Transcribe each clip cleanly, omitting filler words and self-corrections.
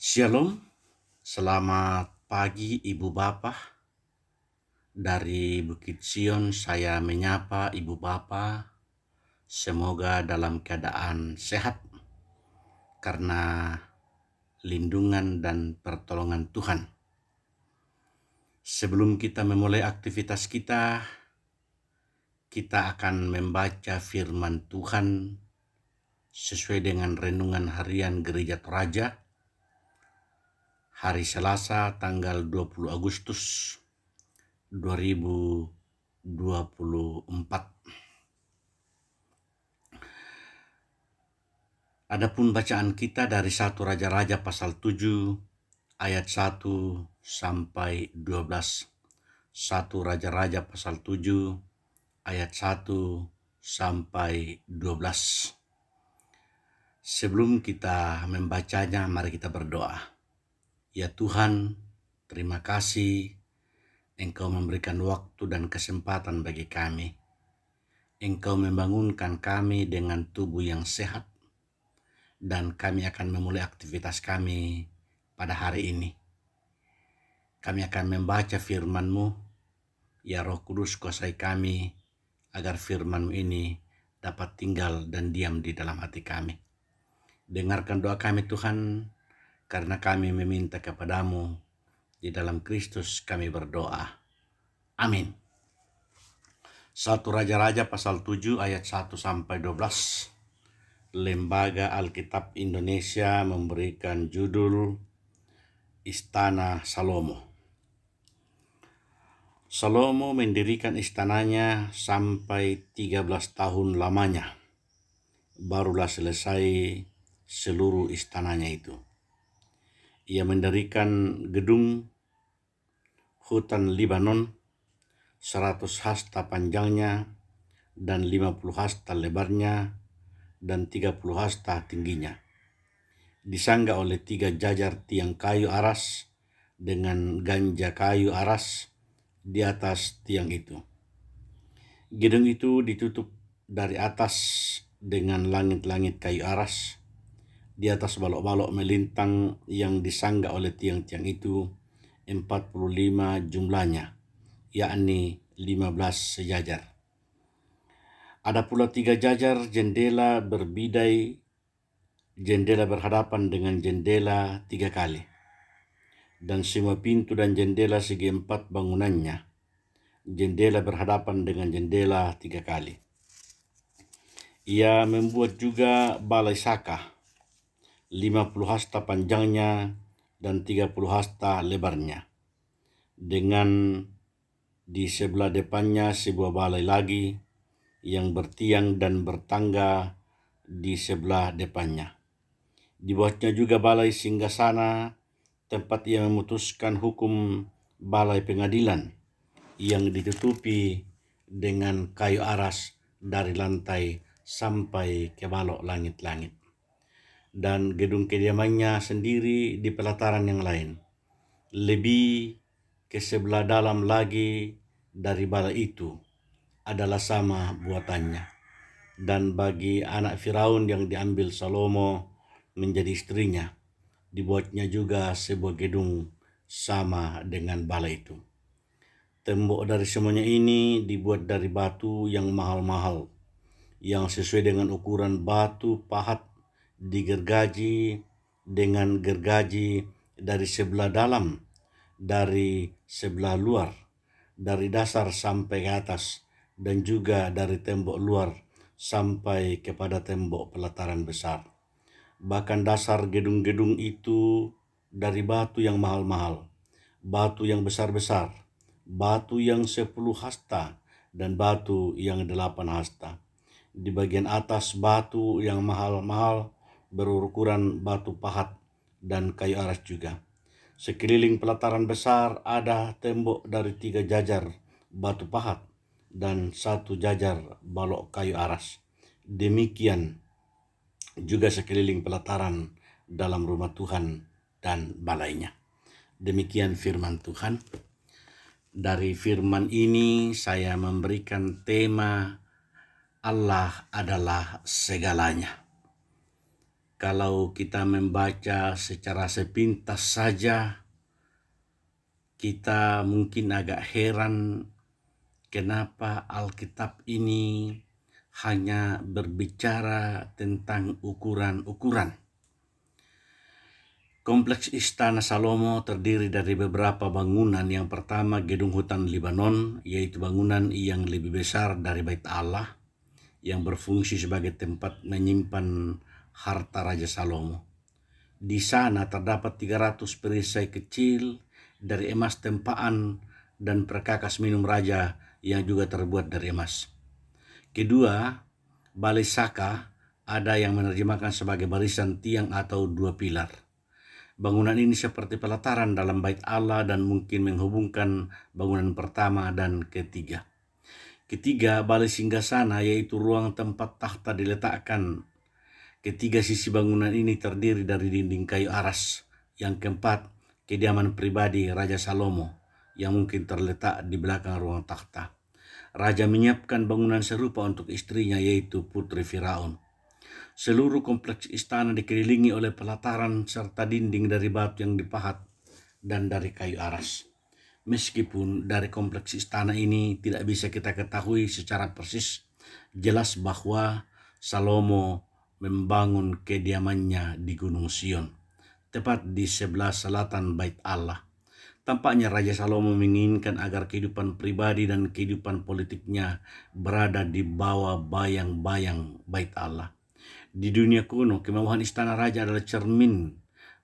Shalom, selamat pagi Ibu Bapak. Dari Bukit Sion saya menyapa Ibu Bapak. Semoga dalam keadaan sehat karena lindungan dan pertolongan Tuhan. Sebelum kita memulai aktivitas kita akan membaca firman Tuhan sesuai dengan renungan harian Gereja Toraja hari Selasa tanggal 20 Agustus 2024. Adapun bacaan kita dari 1 Raja-Raja pasal 7 ayat 1 sampai 12. 1 Raja-Raja pasal 7 ayat 1 sampai 12. Sebelum kita membacanya, mari kita berdoa. Ya Tuhan, terima kasih Engkau memberikan waktu dan kesempatan bagi kami. Engkau membangunkan kami dengan tubuh yang sehat, dan kami akan memulai aktivitas kami pada hari ini. Kami akan membaca firman-Mu, ya Roh Kudus kuasai kami, agar firman-Mu ini dapat tinggal dan diam di dalam hati kami. Dengarkan doa kami Tuhan, karena kami meminta kepadamu, di dalam Kristus kami berdoa. Amin. 1 Raja-Raja pasal 7 ayat 1 sampai 12. Lembaga Alkitab Indonesia memberikan judul Istana Salomo. Salomo mendirikan istananya sampai 13 tahun lamanya. Barulah selesai seluruh istananya itu. Ia mendirikan gedung hutan Libanon 100 hasta panjangnya dan 50 hasta lebarnya dan 30 hasta tingginya. Disangga oleh 3 jajar tiang kayu aras dengan ganja kayu aras di atas tiang itu. Gedung itu ditutup dari atas dengan langit-langit kayu aras. Di atas balok-balok melintang yang disangga oleh tiang-tiang itu 45 jumlahnya, yakni 15 sejajar. Ada pula 3 jajar jendela berbidai, jendela berhadapan dengan jendela 3 kali. Dan semua pintu dan jendela segi 4 bangunannya, jendela berhadapan dengan jendela 3 kali. Ia membuat juga balai saka, 50 hasta panjangnya dan 30 hasta lebarnya. Dengan di sebelah depannya sebuah balai lagi yang bertiang dan bertangga di sebelah depannya. Dibuatnya juga balai singgasana, tempat ia memutuskan hukum balai pengadilan yang ditutupi dengan kayu aras dari lantai sampai ke balok langit-langit. Dan gedung kediamannya sendiri di pelataran yang lain, lebih ke sebelah dalam lagi dari balai itu, adalah sama buatannya. Dan bagi anak Firaun yang diambil Salomo menjadi istrinya, dibuatnya juga sebuah gedung sama dengan balai itu. Tembok dari semuanya ini dibuat dari batu yang mahal-mahal, yang sesuai dengan ukuran batu pahat, digergaji dengan gergaji dari sebelah dalam, dari sebelah luar, dari dasar sampai ke atas, dan juga dari tembok luar sampai kepada tembok pelataran besar. Bahkan dasar gedung-gedung itu dari batu yang mahal-mahal, batu yang besar-besar, batu yang 10 hasta dan batu yang 8 hasta. Di bagian atas batu yang mahal-mahal berukuran batu pahat dan kayu aras juga. Sekeliling pelataran besar ada tembok dari 3 jajar batu pahat dan 1 jajar balok kayu aras. Demikian juga sekeliling pelataran dalam rumah Tuhan dan balainya. Demikian firman Tuhan. Dari firman ini saya memberikan tema Allah adalah segalanya. Kalau kita membaca secara sepintas saja, kita mungkin agak heran kenapa Alkitab ini hanya berbicara tentang ukuran-ukuran. Kompleks Istana Salomo terdiri dari beberapa bangunan. Yang pertama, Gedung Hutan Libanon, yaitu bangunan yang lebih besar dari Bait Allah, yang berfungsi sebagai tempat menyimpan harta Raja Salomo. Di sana terdapat 300 perisai kecil dari emas tempaan dan perkakas minum raja yang juga terbuat dari emas. Kedua, Balai Saka ada yang menerjemahkan sebagai barisan tiang atau 2 pilar. Bangunan ini seperti pelataran dalam Bait Allah dan mungkin menghubungkan bangunan pertama dan ketiga. Ketiga, Balai Singgasana, yaitu ruang tempat takhta diletakkan. Ketiga sisi bangunan ini terdiri dari dinding kayu aras. Yang keempat, kediaman pribadi Raja Salomo yang mungkin terletak di belakang ruang takhta. Raja menyiapkan bangunan serupa untuk istrinya, yaitu Putri Firaun. Seluruh kompleks istana dikelilingi oleh pelataran serta dinding dari batu yang dipahat dan dari kayu aras. Meskipun dari kompleks istana ini tidak bisa kita ketahui secara persis, jelas bahwa Salomo membangun kediamannya di Gunung Sion, tepat di sebelah selatan Bait Allah. Tampaknya Raja Salomo menginginkan agar kehidupan pribadi dan kehidupan politiknya berada di bawah bayang-bayang Bait Allah. Di dunia kuno, kemewahan istana raja adalah cermin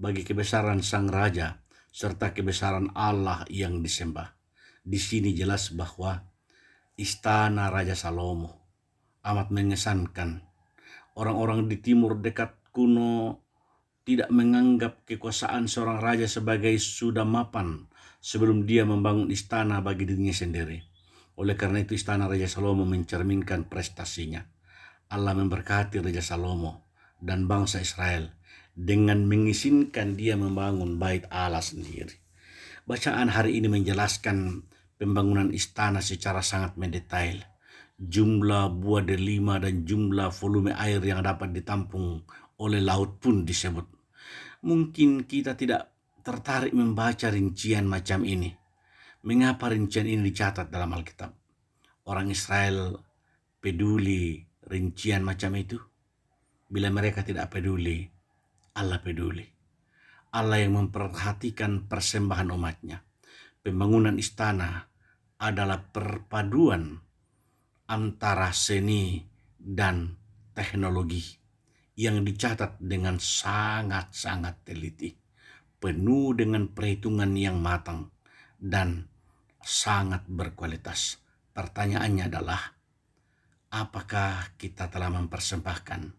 bagi kebesaran sang raja serta kebesaran Allah yang disembah. Di sini jelas bahwa istana Raja Salomo amat mengesankan. Orang-orang di timur dekat kuno tidak menganggap kekuasaan seorang raja sebagai sudah mapan sebelum dia membangun istana bagi dirinya sendiri. Oleh karena itu istana Raja Salomo mencerminkan prestasinya. Allah memberkati Raja Salomo dan bangsa Israel dengan mengizinkan dia membangun Bait Allah sendiri. Bacaan hari ini menjelaskan pembangunan istana secara sangat mendetail. Jumlah buah delima dan jumlah volume air yang dapat ditampung oleh laut pun disebut. Mungkin kita tidak tertarik membaca rincian macam ini. Mengapa rincian ini dicatat dalam Alkitab? Orang Israel peduli rincian macam itu? Bila mereka tidak peduli, Allah peduli. Allah yang memperhatikan persembahan umatnya. Pembangunan istana adalah perpaduan antara seni dan teknologi yang dicatat dengan sangat-sangat teliti, penuh dengan perhitungan yang matang dan sangat berkualitas. Pertanyaannya adalah, apakah kita telah mempersembahkan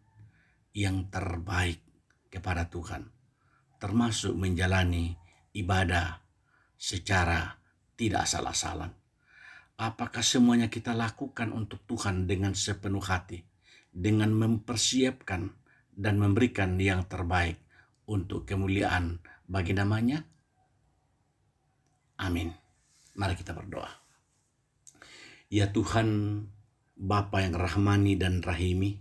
yang terbaik kepada Tuhan, termasuk menjalani ibadah secara tidak asal-asalan? Apakah semuanya kita lakukan untuk Tuhan dengan sepenuh hati, dengan mempersiapkan dan memberikan yang terbaik untuk kemuliaan bagi namanya? Amin. Mari kita berdoa. Ya Tuhan, Bapa yang rahmani dan rahimi,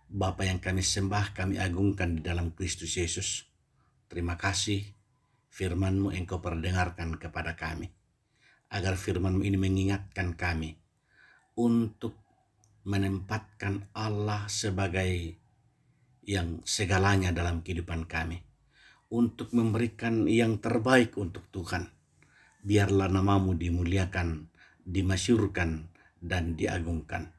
Bapa yang kami sembah, kami agungkan di dalam Kristus Yesus. Terima kasih firman-Mu Engkau perdengarkan kepada kami, agar firman-Mu ini mengingatkan kami untuk menempatkan Allah sebagai yang segalanya dalam kehidupan kami, untuk memberikan yang terbaik untuk Tuhan. Biarlah nama-Mu dimuliakan, dimasyurkan, dan diagungkan.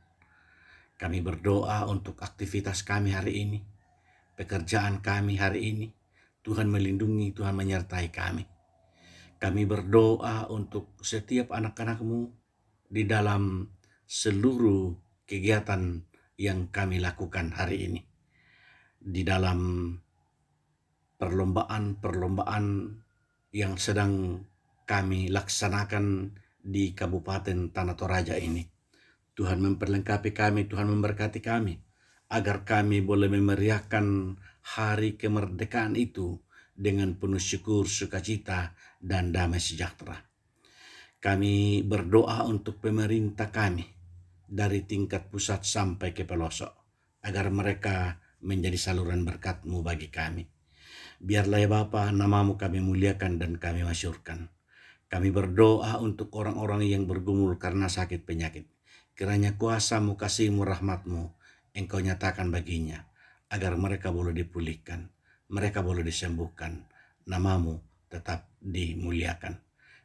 Kami berdoa untuk aktivitas kami hari ini, pekerjaan kami hari ini. Tuhan melindungi, Tuhan menyertai kami. Kami berdoa untuk setiap anak-anak-Mu di dalam seluruh kegiatan yang kami lakukan hari ini. Di dalam perlombaan-perlombaan yang sedang kami laksanakan di Kabupaten Tanah Toraja ini. Tuhan memperlengkapi kami, Tuhan memberkati kami, agar kami boleh memeriahkan hari kemerdekaan itu dengan penuh syukur, sukacita, dan damai sejahtera. Kami berdoa untuk pemerintah kami, dari tingkat pusat sampai ke pelosok, agar mereka menjadi saluran berkat-Mu bagi kami. Biarlah ya Bapa, nama-Mu kami muliakan dan kami masyurkan. Kami berdoa untuk orang-orang yang bergumul karena sakit penyakit. Kiranya kuasa-Mu, kasih-Mu, rahmat-Mu, Engkau nyatakan baginya, agar mereka boleh dipulihkan, mereka boleh disembuhkan, nama-Mu tetap dimuliakan.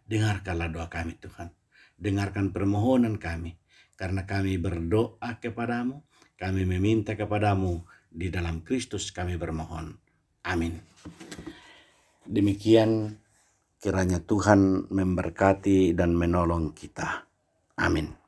Dengarkanlah doa kami Tuhan, dengarkan permohonan kami, karena kami berdoa kepadamu, kami meminta kepadamu, di dalam Kristus kami bermohon. Amin. Demikian kiranya Tuhan memberkati dan menolong kita. Amin.